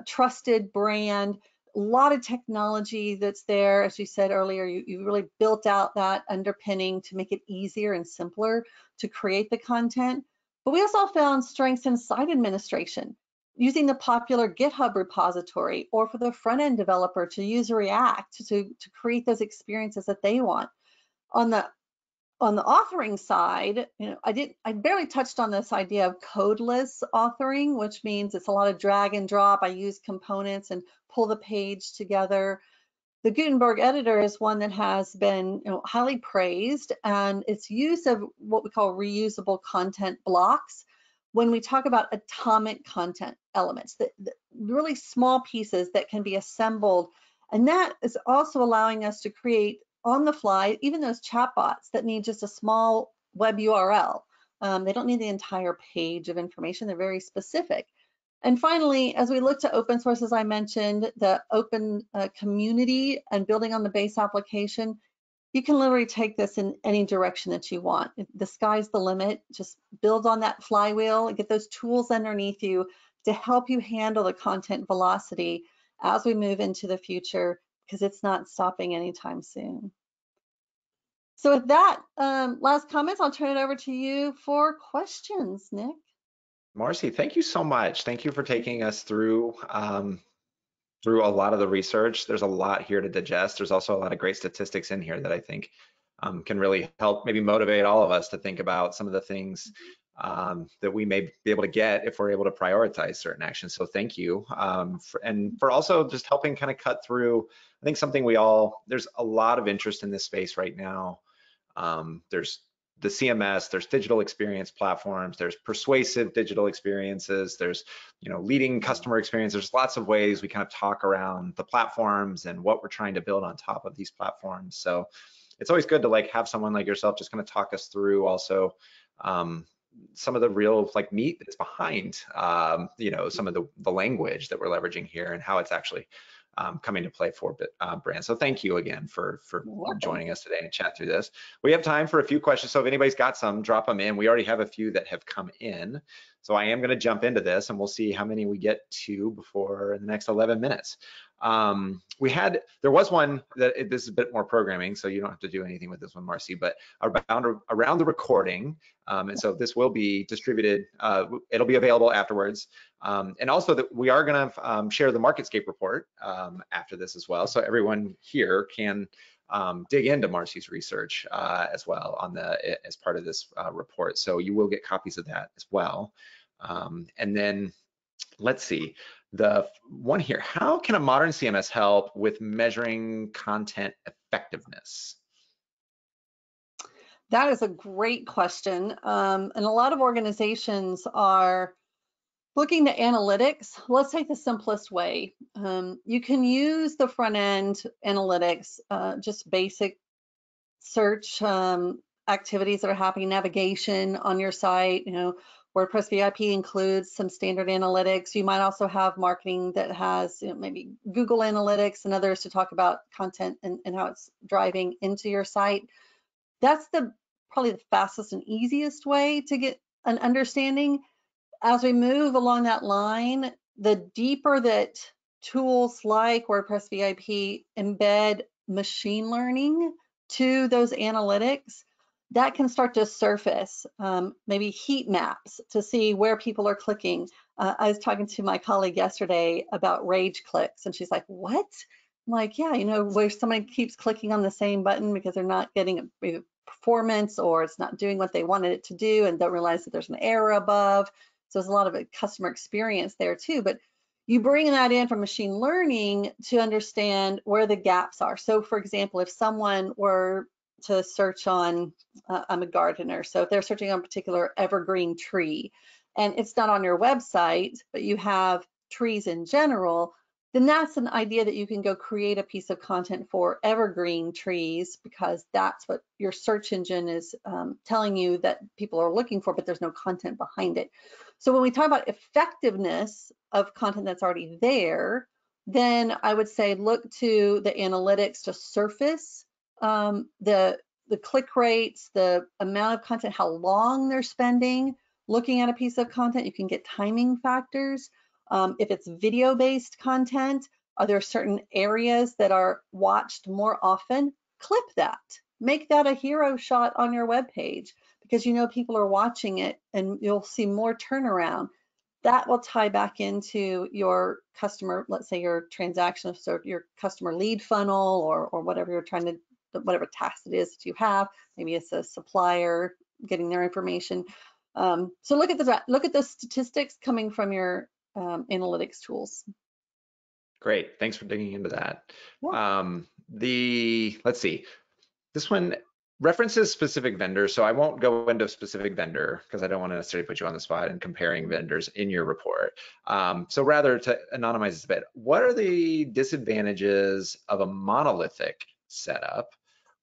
trusted brand, a lot of technology that's there. As you said earlier, you really built out that underpinning to make it easier and simpler to create the content. But we also found strengths in site administration, using the popular GitHub repository, or for the front-end developer to use React to create those experiences that they want. On the authoring side, I barely touched on this idea of codeless authoring, which means it's a lot of drag and drop. I use components and pull the page together. The Gutenberg editor is one that has been highly praised, and its use of what we call reusable content blocks. When we talk about atomic content elements, the really small pieces that can be assembled, and that is also allowing us to create on the fly, even those chatbots that need just a small web URL. They don't need the entire page of information, they're very specific. And finally, as we look to open source, as I mentioned, the open community and building on the base application, you can literally take this in any direction that you want. The sky's the limit. Just build on that flywheel and get those tools underneath you to help you handle the content velocity as we move into the future, because it's not stopping anytime soon. So with that, last comments, I'll turn it over to you for questions, Nick. Marci, thank you so much. Thank you for taking us through through a lot of the research. There's a lot here to digest. There's also a lot of great statistics in here that I think can really help maybe motivate all of us to think about some of the things that we may be able to get if we're able to prioritize certain actions. So thank you. And for also just helping kind of cut through, I think something there's a lot of interest in this space right now. There's the CMS, there's digital experience platforms, there's persuasive digital experiences, there's leading customer experience. There's lots of ways we kind of talk around the platforms and what we're trying to build on top of these platforms. So it's always good to have someone like yourself just kind of talk us through also some of the real meat that's behind some of the language that we're leveraging here and how it's actually coming to play for brands. So thank you again for joining us today and chat through this. We have time for a few questions, so if anybody's got some, drop them in. We already have a few that have come in, so I am going to jump into this and we'll see how many we get to before the next 11 minutes. There was one that this is a bit more programming, so you don't have to do anything with this one, Marci, but around the recording, and so this will be distributed, it'll be available afterwards, and also that we are going to share the MarketScape report after this as well, so everyone here can dig into Marci's research as well as part of this report, so you will get copies of that as well. And then let's see. The one here, how can a modern CMS help with measuring content effectiveness? That is a great question. And a lot of organizations are looking to analytics. Let's take the simplest way. You can use the front end analytics, just basic search activities that are happening, navigation on your site. WordPress VIP includes some standard analytics. You might also have marketing that has maybe Google Analytics and others to talk about content and how it's driving into your site. That's probably the fastest and easiest way to get an understanding. As we move along that line, the deeper that tools like WordPress VIP embed machine learning to those analytics, that can start to surface maybe heat maps to see where people are clicking. I was talking to my colleague yesterday about rage clicks, and she's like, what? I'm like, yeah, where somebody keeps clicking on the same button because they're not getting a performance, or it's not doing what they wanted it to do, and don't realize that there's an error above. So there's a lot of customer experience there too. But you bring that in from machine learning to understand where the gaps are. So for example, if someone were to search on, I'm a gardener, so if they're searching on a particular evergreen tree and it's not on your website, but you have trees in general, then that's an idea that you can go create a piece of content for evergreen trees, because that's what your search engine is telling you that people are looking for, but there's no content behind it. So when we talk about effectiveness of content that's already there, then I would say look to the analytics to surface the click rates, the amount of content, how long they're spending looking at a piece of content. You can get timing factors. If it's video-based content, are there certain areas that are watched more often? Clip that. Make that a hero shot on your web page, because people are watching it and you'll see more turnaround. That will tie back into your customer, let's say your transaction, so your customer lead funnel, or whatever you're trying to, whatever task it is that you have. Maybe it's a supplier getting their information. So look at the statistics coming from your analytics tools. Great, thanks for digging into that. Yeah. Let's see, this one references specific vendors, so I won't go into a specific vendor because I don't want to necessarily put you on the spot and comparing vendors in your report. So rather, to anonymize this a bit, what are the disadvantages of a monolithic setup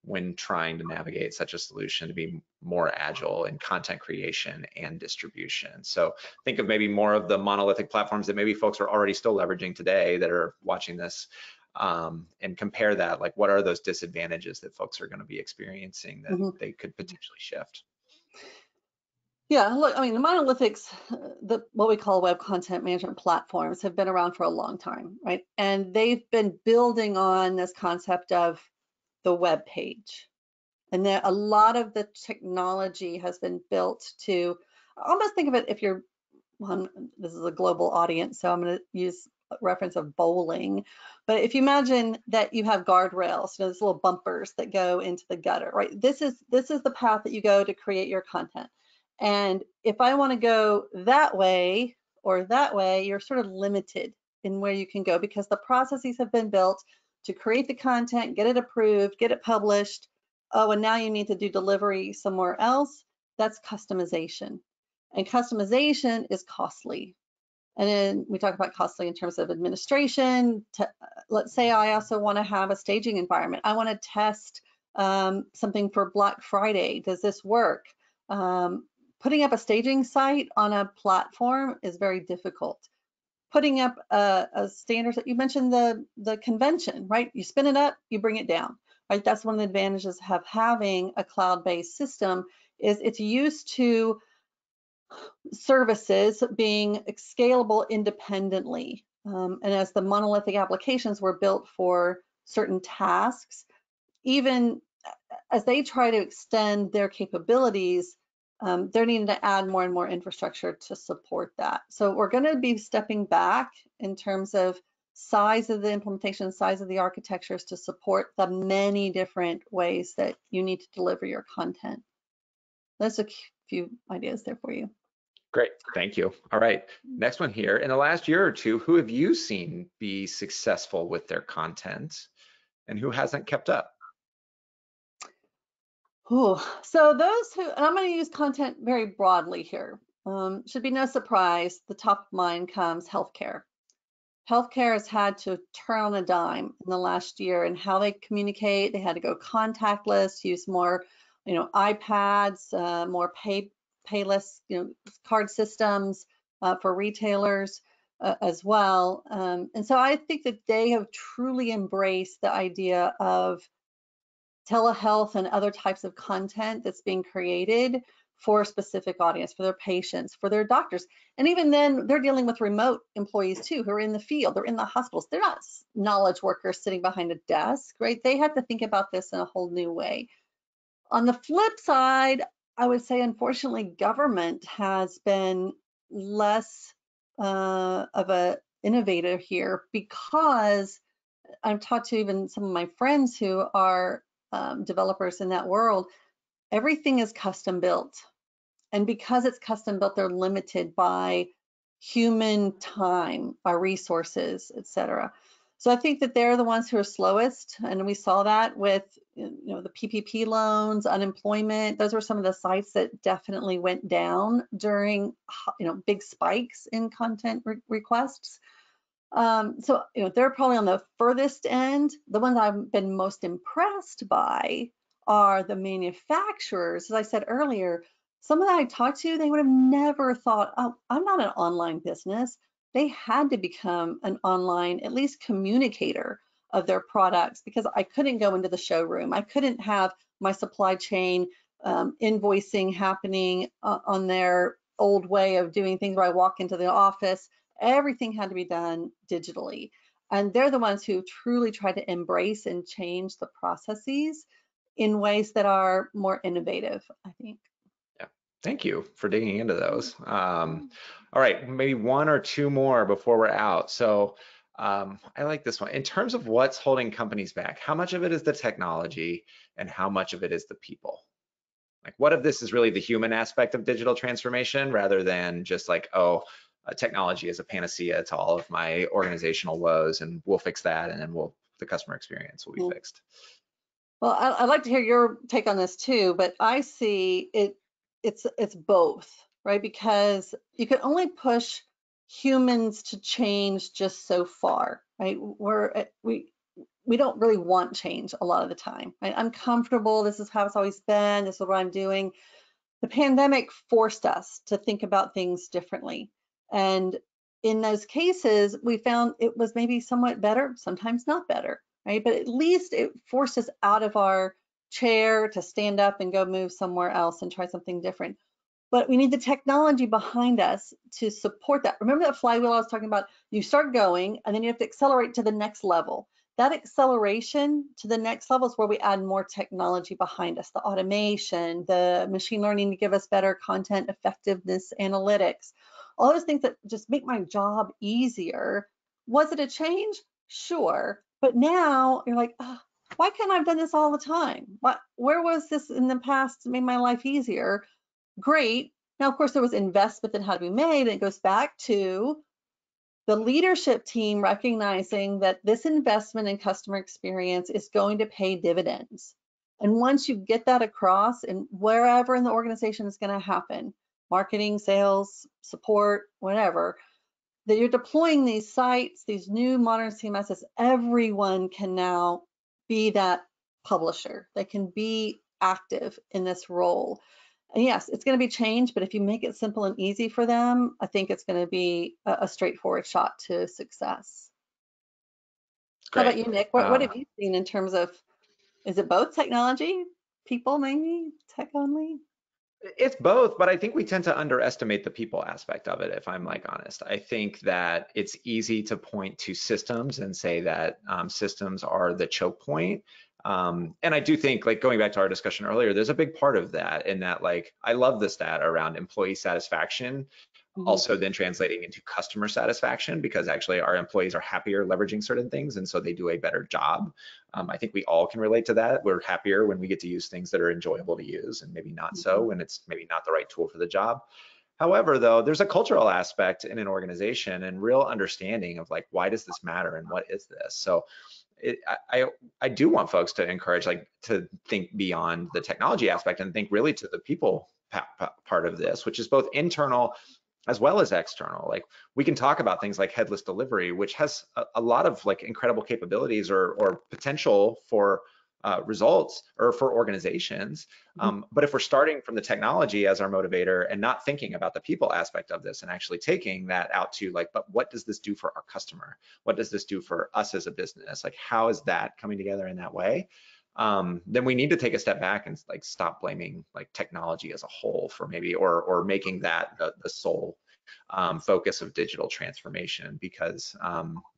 when trying to navigate such a solution to be more agile in content creation and distribution? So think of maybe more of the monolithic platforms that maybe folks are already still leveraging today that are watching this, and compare that, like what are those disadvantages that folks are going to be experiencing that they could potentially shift? Yeah, look, I mean, the monolithics, what we call web content management platforms, have been around for a long time, right? And they've been building on this concept of the web page. And a lot of the technology has been built to almost think of it, if you're, well, this is a global audience, so I'm going to use a reference of bowling. But if you imagine that you have guardrails, those little bumpers that go into the gutter, right? This is the path that you go to create your content. And if I want to go that way or that way, you're sort of limited in where you can go, because the processes have been built to create the content, get it approved, get it published. Oh, and now you need to do delivery somewhere else. That's customization. And customization is costly. And then we talk about costly in terms of administration. Let's say I also want to have a staging environment. I want to test something for Black Friday. Does this work? Putting up a staging site on a platform is very difficult. Putting up a standard, you mentioned the convention, right? You spin it up, you bring it down, right? That's one of the advantages of having a cloud-based system, is it's used to services being scalable independently. And as the monolithic applications were built for certain tasks, even as they try to extend their capabilities, they're needing to add more and more infrastructure to support that. So we're going to be stepping back in terms of size of the implementation, size of the architectures to support the many different ways that you need to deliver your content. That's a few ideas there for you. Great, thank you. All right, next one here. In the last year or two, who have you seen be successful with their content and who hasn't kept up? Ooh, so those who, and I'm going to use content very broadly here. Should be no surprise, the top of mind comes healthcare. Healthcare has had to turn on a dime in the last year in how they communicate. They had to go contactless, use more, iPads, more payless, card systems for retailers as well. And so I think that they have truly embraced the idea of telehealth and other types of content that's being created for a specific audience, for their patients, for their doctors. And even then, they're dealing with remote employees too, who are in the field, they're in the hospitals. They're not knowledge workers sitting behind a desk, right? They have to think about this in a whole new way. On the flip side, I would say, unfortunately, government has been less of a innovator here, because I've talked to even some of my friends who are developers in that world. Everything is custom built. And because it's custom built, they're limited by human time, by resources, et cetera. So I think that they're the ones who are slowest. And we saw that with the PPP loans, unemployment. Those were some of the sites that definitely went down during big spikes in content requests. So they're probably on the furthest end. The ones I've been most impressed by are the manufacturers. As I said earlier, some that I talked to, they would have never thought, oh, I'm not an online business. They had to become an online, at least communicator of their products, because I couldn't go into the showroom. I couldn't have my supply chain invoicing happening on their old way of doing things where I walk into the office. Everything had to be done digitally. And they're the ones who truly try to embrace and change the processes in ways that are more innovative, I think. Yeah, thank you for digging into those. All right, maybe one or two more before we're out. So I like this one. In terms of what's holding companies back, how much of it is the technology and how much of it is the people? Like, what of this is really the human aspect of digital transformation rather than just like, oh, technology is a panacea to all of my organizational woes and we'll fix that and then the customer experience will be fixed. Well, I'd like to hear your take on this too, but I see it's both, right? Because you can only push humans to change just so far, right? We don't really want change a lot of the time, right? I'm comfortable, this is how it's always been, this is what I'm doing. The pandemic forced us to think about things differently. And in those cases, we found it was maybe somewhat better, sometimes not better, right? But at least it forced us out of our chair to stand up and go move somewhere else and try something different. But we need the technology behind us to support that. Remember that flywheel I was talking about? You start going and then you have to accelerate to the next level. That acceleration to the next level is where we add more technology behind us, the automation, the machine learning to give us better content effectiveness analytics, all those things that just make my job easier. Was it a change? Sure. But now you're like, oh, why can't I have done this all the time? Where was this in the past to make my life easier? Great. Now, of course, there was investment that had to be made, and it goes back to the leadership team recognizing that this investment in customer experience is going to pay dividends. And once you get that across, and wherever in the organization is going to happen, marketing, sales, support, whatever, that you're deploying these sites, these new modern CMSs, everyone can now be that publisher. They can be active in this role. And yes, it's going to be change, but if you make it simple and easy for them, I think it's going to be a straightforward shot to success. How about you, Nick? What have you seen in terms of, is it both technology, people maybe, tech only? It's both, but I think we tend to underestimate the people aspect of it, if I'm like honest. I think that it's easy to point to systems and say that systems are the choke point. And I do think, like going back to our discussion earlier, there's a big part of that in that, like, I love the stat around employee satisfaction, also then translating into customer satisfaction, because actually our employees are happier leveraging certain things, and so they do a better job. I think we all can relate to that. We're happier when we get to use things that are enjoyable to use, and maybe not so when it's maybe not the right tool for the job. However, though, there's a cultural aspect in an organization and real understanding of like, why does this matter and what is this? So I do want folks to encourage, like, to think beyond the technology aspect and think really to the people part of this, which is both internal as well as external. Like, we can talk about things like headless delivery, which has a lot of like incredible capabilities or potential for results or for organizations. But if we're starting from the technology as our motivator and not thinking about the people aspect of this and actually taking that out to like, but what does this do for our customer? What does this do for us as a business? Like, how is that coming together in that way? then we need to take a step back and like stop blaming like technology as a whole for maybe, or making that the sole focus of digital transformation, because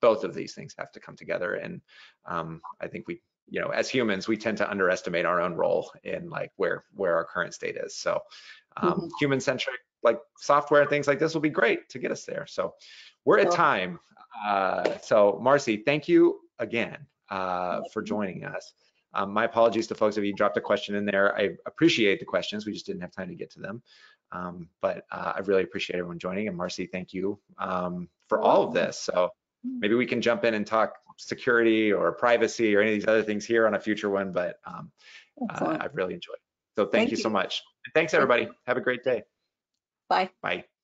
both of these things have to come together. And I think we, you know, as humans, we tend to underestimate our own role in like where our current state is. So human-centric like software and things like this will be great to get us there. So we're at time. So Marci, thank you again for joining us. My apologies to folks if you dropped a question in there. I appreciate the questions. We just didn't have time to get to them. But I really appreciate everyone joining. And Marci, thank you for all of this. So maybe we can jump in and talk security or privacy or any of these other things here on a future one, but I've really enjoyed it. So thank you so much. And thanks everybody. Have a great day. Bye. Bye.